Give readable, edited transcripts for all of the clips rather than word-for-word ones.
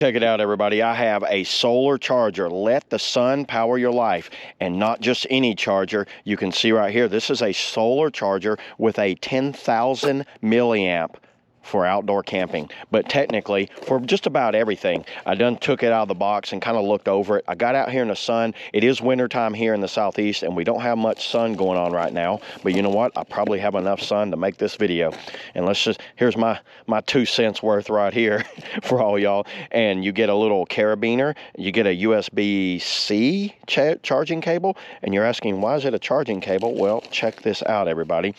Check it out, everybody. I have a solar charger. Let the sun power your life, and not just any charger. You can see right here, this is a solar charger with a 10,000 milliamp for outdoor camping, but technically for just about everything. I done took it out of the box and kind of looked over it. I got out here in the sun. It is wintertime here in the southeast, and we don't have much sun going on right now, but you know what? I probably have enough sun to make this video. And here's my 2 cents worth right here for all y'all. And you get a little carabiner, you get a USB-C charging cable, and you're asking, why is it a charging cable? Well, check this out, everybody.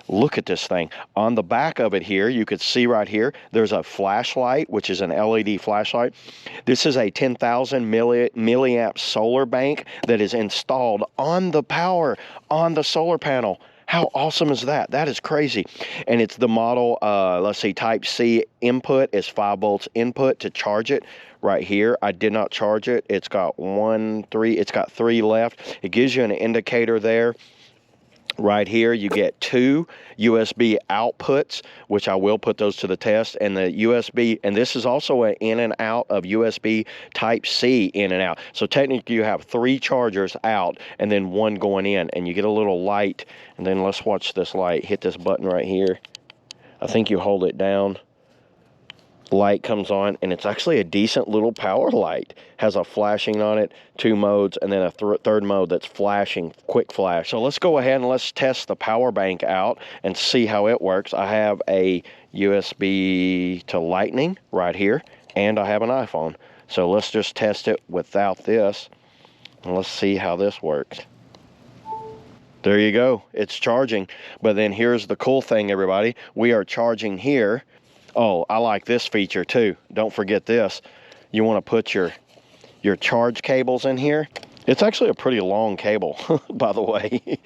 Look at this thing. On the back of it here, you could see right here, there's a flashlight, which is an LED flashlight. This is a 10,000 milliamp solar bank that is installed on the solar panel. How awesome is that? That is crazy. And it's the model, let's see, type C input is 5 volts input to charge it. Right here, I did not charge it. It's got 3 left. It gives you an indicator there. Right here, you get 2 USB outputs, which I will put those to the test, and the USB, and this is also an in and out of USB type C in and out. So technically you have 3 chargers out and then 1 going in, and you get a little light. And then let's watch this light. Hit this button right here. I think you hold it down. Light comes on, and it's actually a decent little power light. Has a flashing on it, 2 modes, and then a third mode that's flashing, quick flash. So let's go ahead and let's test the power bank out and see how it works. I have a USB to lightning right here, and I have an iPhone. So let's just test it without this, and let's see how this works. There you go, it's charging. But then here's the cool thing, everybody. We are charging here. Oh, I like this feature too. Don't forget this. You want to put your charge cables in here. It's actually a pretty long cable, by the way.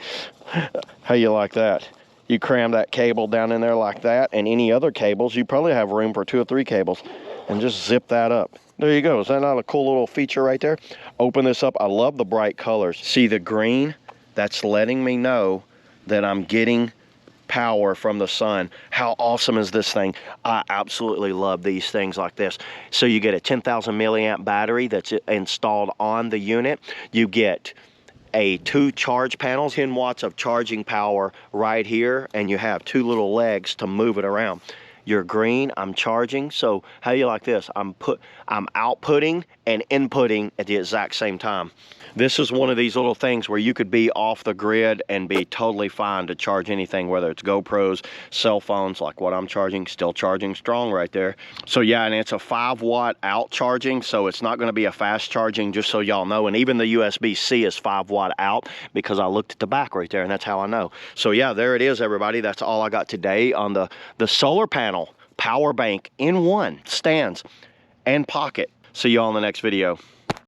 How you like that? You cram that cable down in there like that, and any other cables, you probably have room for 2 or 3 cables, and just zip that up. There you go. Is that not a cool little feature right there? Open this up. I love the bright colors. See the green? That's letting me know that I'm getting power from the sun. How awesome is this thing? I absolutely love these things like this. So you get a 10,000 milliamp battery that's installed on the unit. You get a 2 charge panels, 10 watts of charging power right here, and you have 2 little legs to move it around. You're green, I'm charging. So how do you like this? I'm outputting and inputting at the exact same time. This is one of these little things where you could be off the grid and be totally fine to charge anything, whether it's GoPros, cell phones, like what I'm charging, still charging strong right there. So yeah, and it's a 5 watt out charging, so it's not gonna be a fast charging, just so y'all know. And even the USB-C is 5 watt out, because I looked at the back right there, and that's how I know. So yeah, there it is, everybody. That's all I got today on the solar panel power bank in one, stands and pocket. See y'all in the next video.